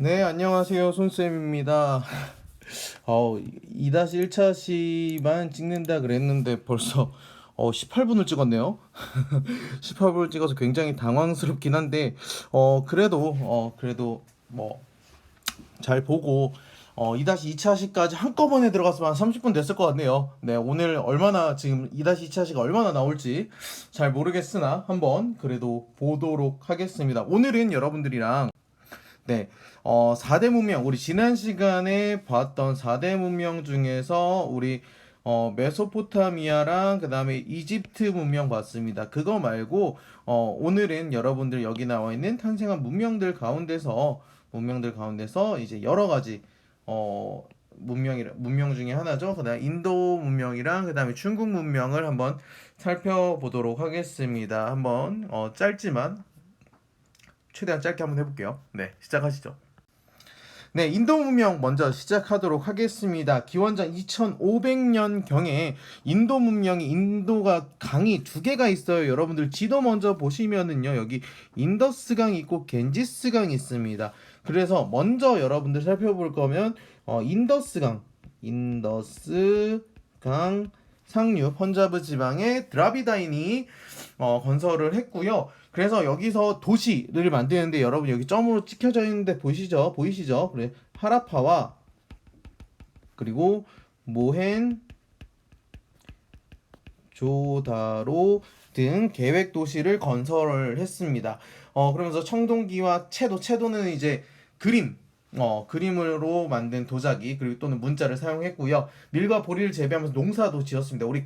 네, 안녕하세요. 손쌤입니다. 2-1차시만 찍는다 그랬는데 벌써 18분을 찍었네요. 18분을 찍어서 굉장히 당황스럽긴 한데 그래도 뭐 잘 보고 2-2차시까지 한꺼번에 들어갔으면 한 30분 됐을 것 같네요. 네, 오늘 얼마나 지금 2-2차시가 얼마나 나올지 잘 모르겠으나 한번 그래도 보도록 하겠습니다. 오늘은 여러분들이랑 4대 문명, 우리 지난 시간에 봤던 4대 문명 중에서 우리 메소포타미아랑 그 다음에 이집트 문명 봤습니다. 그거 말고 오늘은 여러분들 여기 나와 있는 탄생한 문명들 가운데서 이제 여러 가지 문명 중에 하나죠. 그다음 인도 문명이랑 그다음에 중국 문명을 한번 살펴보도록 하겠습니다. 한번 짧지만 최대한 짧게 한번 해볼게요. 네, 시작하시죠. 네, 인도 문명 먼저 시작하도록 하겠습니다. 기원전 2500년경에 인도 문명이 인도가 강이 두 개가 있어요. 여러분들 지도 먼저 보시면은요. 여기 인더스강이 있고 겐지스강이 있습니다. 그래서 먼저 여러분들 살펴볼 거면 인더스강 상류 펀자브 지방의 드라비다인이 건설을 했고요. 그래서 여기서 도시를 만드는데 여러분 여기 점으로 찍혀져 있는데 보이시죠? 그래 하라파와 그리고 모헨 조다로 등 계획 도시를 건설을 했습니다. 그러면서 청동기와 채도는 이제 그림으로 만든 도자기 그리고 또는 문자를 사용했고요. 밀과 보리를 재배하면서 농사도 지었습니다. 우리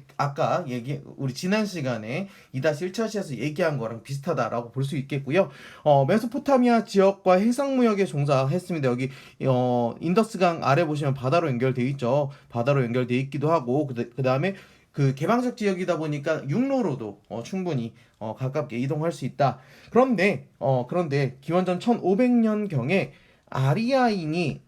지난 시간에 2-1차시에서 얘기한 거랑 비슷하다라고 볼 수 있겠고요. 메소포타미아 지역과 해상무역에 종사했습니다. 여기 인더스강 아래 보시면 바다로 연결돼 있죠. 바다로 연결돼 있기도 하고 그다음에 그 개방적 지역이다 보니까 육로로도 충분히 가깝게 이동할 수 있다. 그런데 기원전 1500년경에 아리아인이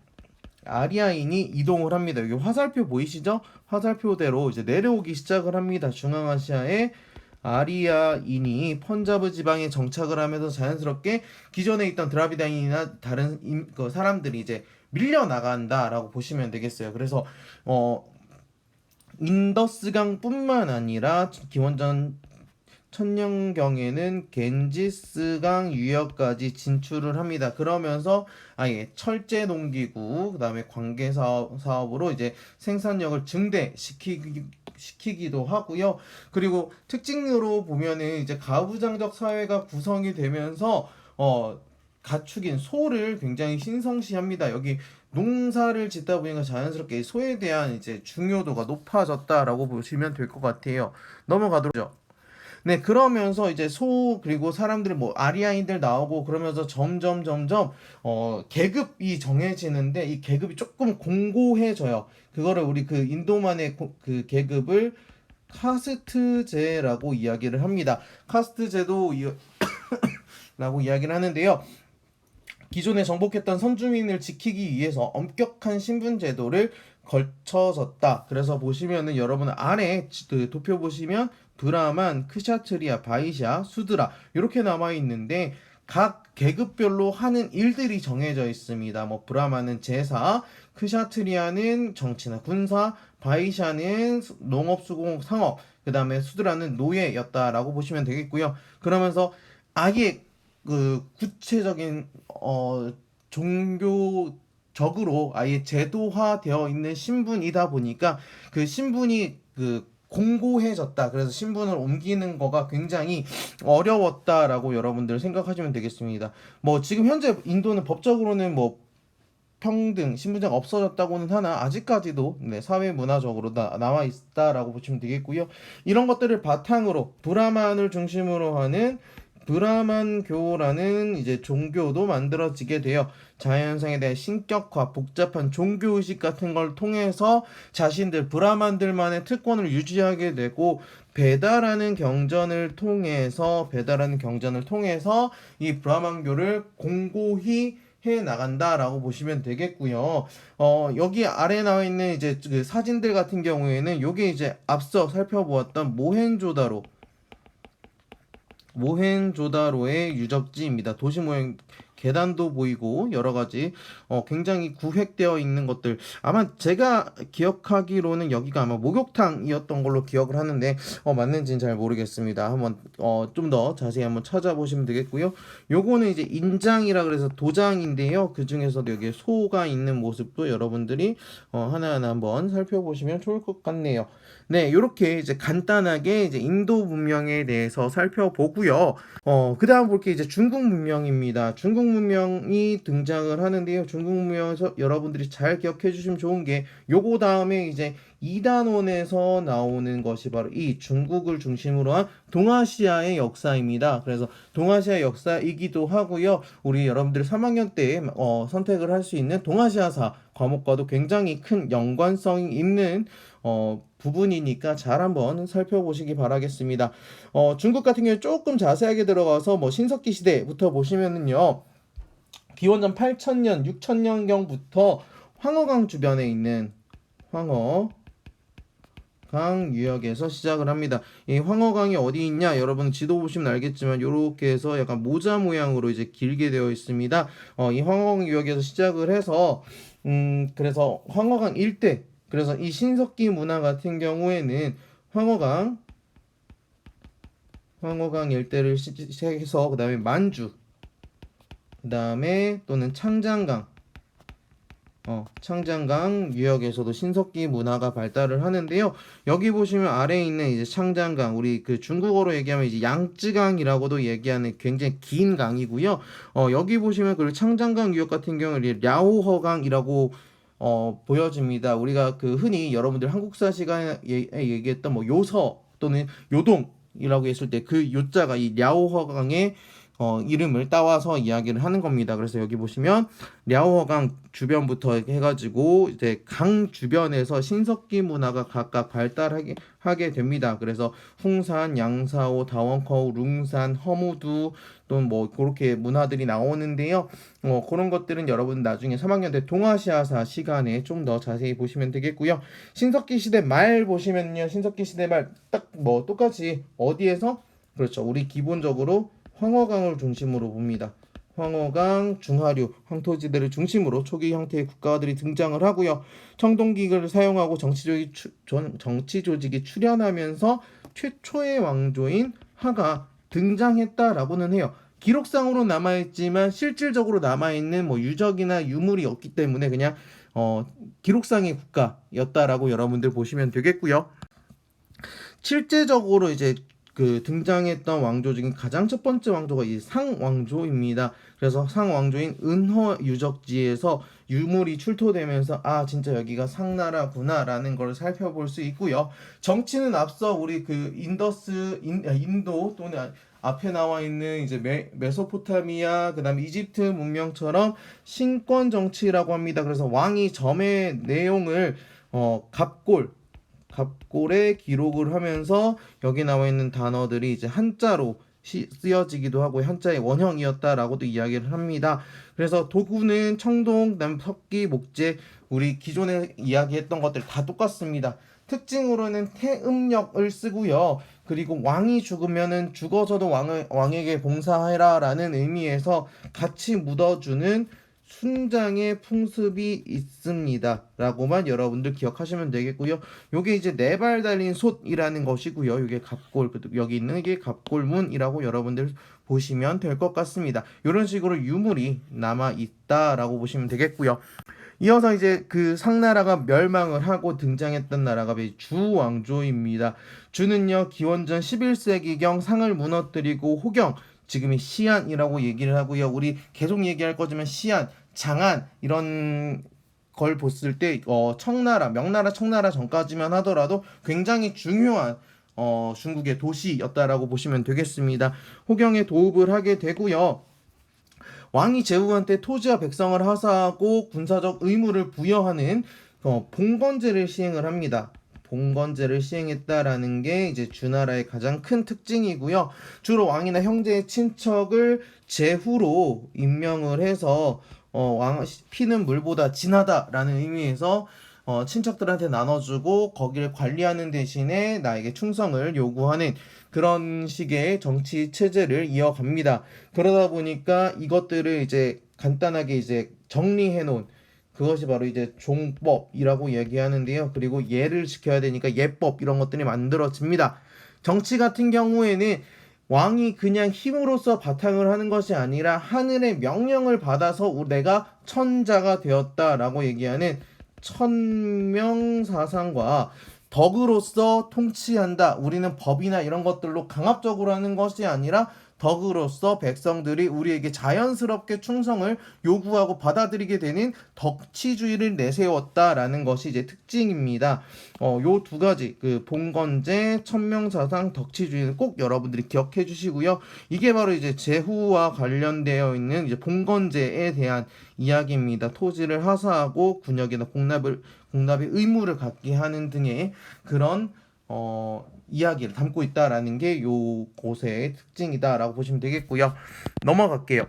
이동을 합니다. 여기 화살표 보이시죠? 화살표대로 이제 내려오기 시작을 합니다. 중앙아시아에 아리아인이 펀자브 지방에 정착을 하면서 자연스럽게 기존에 있던 드라비다인이나 다른 그 사람들이 이제 밀려 나간다라고 보시면 되겠어요. 그래서 인더스강뿐만 아니라 기원전 천년경에는 겐지스강 유역까지 진출을 합니다. 그러면서 아예 철제 농기구, 그다음에 관계 사업으로 이제 생산력을 증대시키기도 하고요. 그리고 특징으로 보면은 이제 가부장적 사회가 구성이 되면서 가축인 소를 굉장히 신성시합니다. 여기 농사를 짓다 보니까 자연스럽게 소에 대한 이제 중요도가 높아졌다라고 보시면 될 것 같아요. 넘어가도록 하죠. 네, 그러면서 이제 그리고 사람들이 뭐 아리아인들 나오고 그러면서 점점 계급이 정해지는데 이 계급이 조금 공고해져요. 그거를 우리 그 인도만의 그 계급을 카스트제라고 이야기를 합니다. 라고 이야기를 하는데요. 기존에 정복했던 선주민을 지키기 위해서 엄격한 신분 제도를 걸쳐졌다. 그래서 보시면은 여러분 아래 그 도표 보시면 브라만, 크샤트리아, 바이샤, 수드라 이렇게 남아 있는데 각 계급별로 하는 일들이 정해져 있습니다. 뭐 브라만은 제사, 크샤트리아는 정치나 군사, 바이샤는 농업, 수공, 상업, 그 다음에 수드라는 노예였다라고 보시면 되겠고요. 그러면서 아예 그 구체적인 종교적으로 아예 제도화되어 있는 신분이다 보니까 그 신분이 그 공고해졌다. 그래서 신분을 옮기는 거가 굉장히 어려웠다라고 여러분들 생각하시면 되겠습니다. 뭐 지금 현재 인도는 법적으로는 뭐 평등, 신분제가 없어졌다고는 하나 아직까지도 사회 문화적으로 나와 있다라고 보시면 되겠고요. 이런 것들을 바탕으로 브라만을 중심으로 하는 브라만교라는 이제 종교도 만들어지게 되어 자연성에 대한 신격화, 복잡한 종교의식 같은 걸 통해서 자신들 브라만들만의 특권을 유지하게 되고 배달하는 경전을 통해서 이 브라만교를 공고히 해 나간다라고 보시면 되겠고요. 여기 아래 나와 있는 이제 그 사진들 같은 경우에는 요게 이제 앞서 살펴보았던 모헨조다로의 유적지입니다. 도시 모형 계단도 보이고 여러 가지 굉장히 구획되어 있는 것들, 아마 제가 기억하기로는 여기가 아마 목욕탕이었던 걸로 기억을 하는데 맞는지는 잘 모르겠습니다. 한번 좀 더 자세히 한번 찾아보시면 되겠고요. 요거는 이제 인장이라 그래서 도장인데요. 그 중에서도 여기에 소가 있는 모습도 여러분들이 하나하나 한번 살펴보시면 좋을 것 같네요. 네, 이렇게 이제 간단하게 이제 인도 문명에 대해서 살펴보고요. 그 다음 볼 게 이제 중국 문명입니다. 중국 문명이 등장을 하는데요. 중국 문명에서 여러분들이 잘 기억해 주시면 좋은 게 요거 다음에 이제 이단원에서 나오는 것이 바로 이 중국을 중심으로 한 동아시아의 역사입니다. 그래서 동아시아 역사이기도 하고요. 우리 여러분들이 3학년 때 선택을 할 수 있는 동아시아사 과목과도 굉장히 큰 연관성이 있는 부분이니까 잘 한번 살펴보시기 바라겠습니다. 중국 같은 경우에 조금 자세하게 들어가서 뭐 신석기 시대부터 보시면은요. 기원전 8000년, 6000년경부터 황허강 주변에 있는 황허강 유역에서 시작을 합니다. 이 황허강이 어디 있냐? 여러분 지도 보시면 알겠지만 이렇게 해서 약간 모자 모양으로 이제 길게 되어 있습니다. 이 황허강 유역에서 시작을 해서 그래서 황허강 일대, 그래서 이 신석기 문화 같은 경우에는 황허강 일대를 시작해서 그 다음에 만주, 그 다음에 또는 창장강 유역에서도 신석기 문화가 발달을 하는데요. 여기 보시면 아래에 있는 이제 창장강, 우리 그 중국어로 얘기하면 이제 양쯔강이라고도 얘기하는 굉장히 긴 강이고요. 여기 보시면 그 창장강 유역 같은 경우는 랴오허강이라고 보여집니다. 우리가 그 흔히 여러분들 한국사 시간에 얘기했던 뭐 요서 또는 요동이라고 했을 때 그 요자가 이 랴오허강의 이름을 따와서 이야기를 하는 겁니다. 그래서 여기 보시면 랴오허강 주변부터 해가지고 이제 강 주변에서 신석기 문화가 각각 발달하게 됩니다. 그래서 웅산, 양사오, 다원커우, 룽산, 허무두 또는 뭐 그렇게 문화들이 나오는데요. 그런 것들은 여러분 나중에 3학년 때 동아시아사 시간에 좀 더 자세히 보시면 되겠고요. 신석기 시대 말 보시면요. 신석기 시대 말 딱 뭐 똑같이 어디에서, 그렇죠, 우리 기본적으로 황허강을 중심으로 봅니다. 황허강, 중하류, 황토지대를 중심으로 초기 형태의 국가들이 등장을 하고요. 청동기를 사용하고 정치 조직이 출현하면서 최초의 왕조인 하가 등장했다라고는 해요. 기록상으로 남아있지만 실질적으로 남아있는 뭐 유적이나 유물이 없기 때문에 그냥 기록상의 국가였다라고 여러분들 보시면 되겠고요. 실제적으로 이제 그 등장했던 왕조 중에 가장 첫 번째 왕조가 이 상왕조입니다. 그래서 상왕조인 은허 유적지에서 유물이 출토되면서 진짜 여기가 상나라구나라는 걸 살펴볼 수 있고요. 정치는 앞서 우리 그 인도 또는 앞에 나와 있는 이제 메소포타미아, 그다음에 이집트 문명처럼 신권 정치라고 합니다. 그래서 왕이 점의 내용을 갑골에 기록을 하면서 여기 나와 있는 단어들이 이제 한자로 쓰여지기도 하고 한자의 원형이었다라고도 이야기를 합니다. 그래서 도구는 청동, 그다음 석기, 목재, 우리 기존에 이야기했던 것들 다 똑같습니다. 특징으로는 태음력을 쓰고요. 그리고 왕이 죽으면은 죽어서도 왕에게 봉사해라라는 의미에서 같이 묻어주는 순장의 풍습이 있습니다 라고만 여러분들 기억하시면 되겠고요. 요게 이제 네 발 달린 솥이라는 것이고요. 요게 갑골, 여기 있는 게 갑골문이라고 여러분들 보시면 될 것 같습니다. 이런 식으로 유물이 남아 있다라고 보시면 되겠고요. 이어서 이제 그 상나라가 멸망을 하고 등장했던 나라가 주왕조입니다. 주는요, 기원전 11세기경 상을 무너뜨리고 호경, 지금이 시안이라고 얘기를 하고요. 우리 계속 얘기할 거지만 시안, 장안 이런 걸 봤을 때 청나라, 명나라, 청나라 전까지만 하더라도 굉장히 중요한 중국의 도시였다라고 보시면 되겠습니다. 호경에 도읍을 하게 되고요. 왕이 제후한테 토지와 백성을 하사하고 군사적 의무를 부여하는 봉건제를 시행을 합니다. 봉건제를 시행했다라는 게 이제 주나라의 가장 큰 특징이고요. 주로 왕이나 형제의 친척을 제후로 임명을 해서 왕 피는 물보다 진하다라는 의미에서 친척들한테 나눠주고 거기를 관리하는 대신에 나에게 충성을 요구하는 그런 식의 정치 체제를 이어갑니다. 그러다 보니까 이것들을 이제 간단하게 이제 정리해 놓은 그것이 바로 이제 종법이라고 얘기하는데요. 그리고 예를 지켜야 되니까 예법 이런 것들이 만들어집니다. 정치 같은 경우에는 왕이 그냥 힘으로써 바탕을 하는 것이 아니라 하늘의 명령을 받아서 내가 천자가 되었다라고 얘기하는 천명사상과 덕으로서 통치한다. 우리는 법이나 이런 것들로 강압적으로 하는 것이 아니라 덕으로서 백성들이 우리에게 자연스럽게 충성을 요구하고 받아들이게 되는 덕치주의를 내세웠다라는 것이 이제 특징입니다. 요 두 가지 그 봉건제, 천명사상, 덕치주의는 꼭 여러분들이 기억해 주시고요. 이게 바로 이제 제후와 관련되어 있는 이제 봉건제에 대한 이야기입니다. 토지를 하사하고 군역이나 공납의 의무를 갖게 하는 등의 그런 이야기를 담고 있다라는 게 요 곳의 특징이다라고 보시면 되겠고요. 넘어갈게요.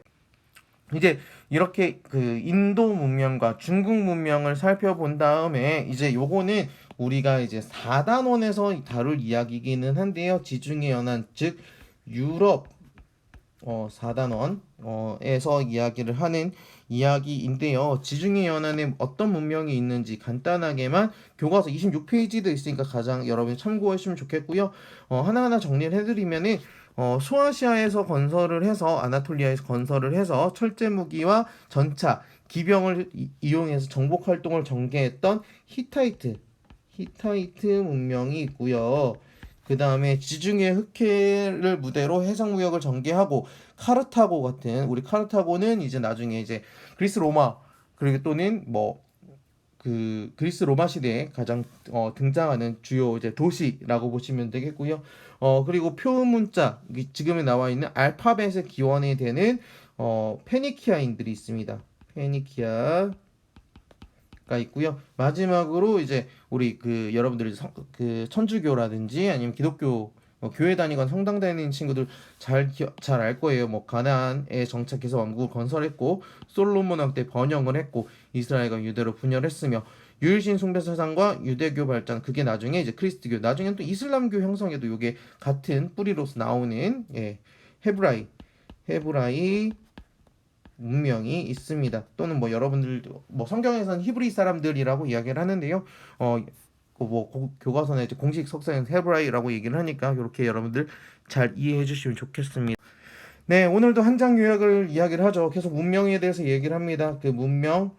이제 이렇게 그 인도 문명과 중국 문명을 살펴본 다음에 이제 요거는 우리가 이제 4단원에서 다룰 이야기이기는 한데요. 지중해 연안 즉 유럽 4단원에서 이야기를 하는 이야기인데요. 지중해 연안에 어떤 문명이 있는지 간단하게만 교과서 26페이지도 있으니까 가장 여러분이 참고하시면 좋겠고요. 하나하나 정리를 해드리면은 소아시아에서 건설을 해서 아나톨리아에서 건설을 해서 철제 무기와 전차, 기병을 이용해서 정복 활동을 전개했던 히타이트 문명이 있고요. 그 다음에 지중해 흑해를 무대로 해상 무역을 전개하고 카르타고 같은 우리 카르타고는 이제 나중에 이제 그리스 로마 그리고 또는 뭐 그 그리스 로마 시대에 가장 등장하는 주요 이제 도시라고 보시면 되겠고요. 그리고 표문자 지금에 나와 있는 알파벳의 기원이 되는 페니키아인들이 있습니다. 페니키아 가 있고요. 마지막으로 이제 우리 그 여러분들이 그 천주교라든지 아니면 기독교 교회 다니거나 성당 다니는 친구들 잘 알 거예요. 뭐 가나안에 정착해서 왕국을 건설했고 솔로몬 왕 때 번영을 했고 이스라엘과 유대로 분열했으며 유일신 숭배 사상과 유대교 발전 그게 나중에 이제 그리스도교 나중엔 또 이슬람교 형성에도 이게 같은 뿌리로서 나오는 헤브라이 문명이 있습니다. 또는 뭐 여러분들 뭐 성경에서는 히브리 사람들이라고 이야기를 하는데요. 교과서나 이제 공식 석사인 헤브라이라고 얘기를 하니까 이렇게 여러분들 잘 이해해 주시면 좋겠습니다. 네, 오늘도 한 장 요약을 이야기를 하죠. 계속 문명에 대해서 얘기를 합니다. 그 문명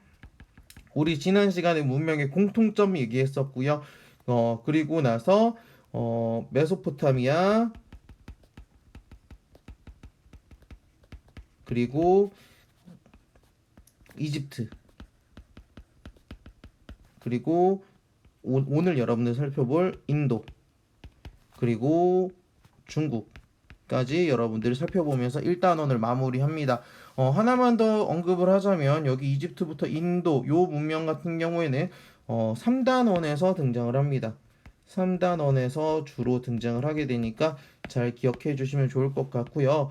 우리 지난 시간에 문명의 공통점 얘기했었고요. 그리고 나서 메소포타미아 그리고 이집트 그리고 오늘 여러분들 살펴볼 인도 그리고 중국까지 여러분들이 살펴보면서 1단원을 마무리합니다. 하나만 더 언급을 하자면 여기 이집트부터 인도 요 문명 같은 경우에는 3단원에서 등장을 합니다. 3단원에서 주로 등장을 하게 되니까 잘 기억해 주시면 좋을 것 같고요.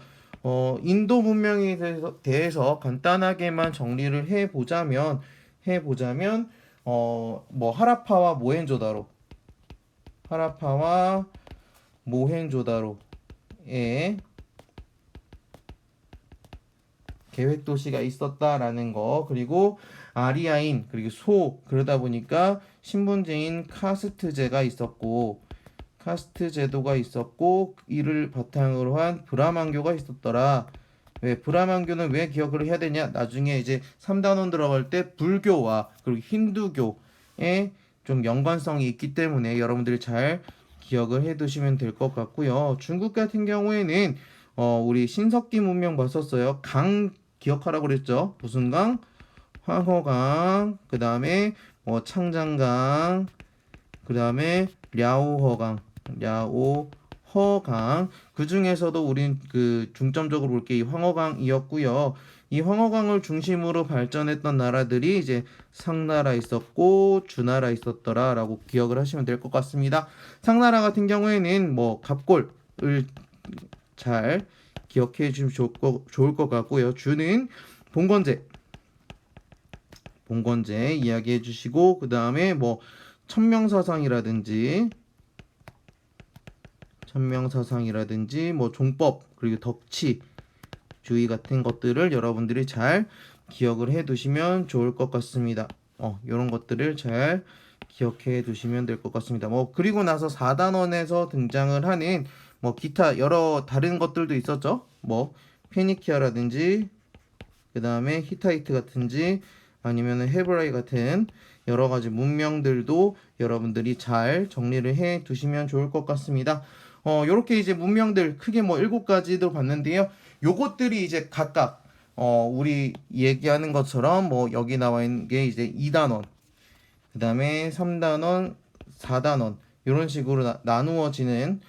인도 문명에 대해서 간단하게만 정리를 해보자면 뭐 하라파와 모헨조다로의 계획 도시가 있었다라는 거 그리고 아리아인 그리고 그러다 보니까 신분제인 카스트 제도가 있었고 이를 바탕으로 한 브라만교가 있었더라. 왜 브라만교는 왜 기억을 해야 되냐? 나중에 이제 3단원 들어갈 때 불교와 그리고 힌두교의 좀 연관성이 있기 때문에 여러분들이 잘 기억을 해 두시면 될 것 같고요. 중국 같은 경우에는 우리 신석기 문명 봤었어요. 강 기억하라고 그랬죠. 무슨 강? 황허강, 그 다음에 창장강, 그 다음에 랴오허강 그 중에서도 우린 그 중점적으로 볼 게 이 황허강이었고요. 이 황허강을 중심으로 발전했던 나라들이 이제 상나라 있었고 주나라 있었더라라고 기억을 하시면 될 것 같습니다. 상나라 같은 경우에는 뭐 갑골을 잘 기억해 주시면 좋을 것 같고요. 주는 봉건제 봉건제 이야기해 주시고 그 다음에 뭐 천명사상이라든지 뭐 종법 그리고 덕치 주의 같은 것들을 여러분들이 잘 기억을 해 두시면 좋을 것 같습니다. 이런 것들을 잘 기억해 두시면 될 것 같습니다. 뭐 그리고 나서 4단원에서 등장을 하는 뭐 기타 여러 다른 것들도 있었죠. 뭐 페니키아라든지 그 다음에 히타이트 같은지 아니면은 헤브라이 같은 여러 가지 문명들도 여러분들이 잘 정리를 해 두시면 좋을 것 같습니다. 요렇게 이제 문명들 크게 뭐 7가지도 봤는데요. 요것들이 이제 각각 우리 얘기하는 것처럼 뭐 여기 나와 있는 게 이제 2단원, 그 다음에 3단원, 4단원 이런 식으로 나누어지는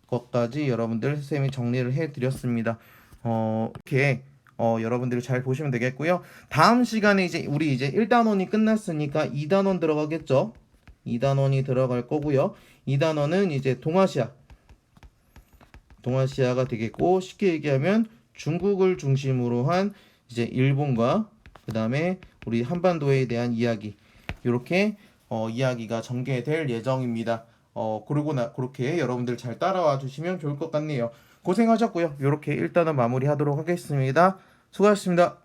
것까지 여러분들 선생님이 정리를 해 드렸습니다. 이렇게 여러분들이 잘 보시면 되겠고요. 다음 시간에 이제 우리 이제 1단원이 끝났으니까 2단원 들어가겠죠. 2단원이 들어갈 거고요. 2단원은 이제 동아시아가 되겠고 쉽게 얘기하면 중국을 중심으로 한 이제 일본과 그 다음에 우리 한반도에 대한 이야기 이렇게 이야기가 전개될 예정입니다. 그렇게 여러분들 잘 따라와 주시면 좋을 것 같네요. 고생하셨고요. 이렇게 일단은 마무리하도록 하겠습니다. 수고하셨습니다.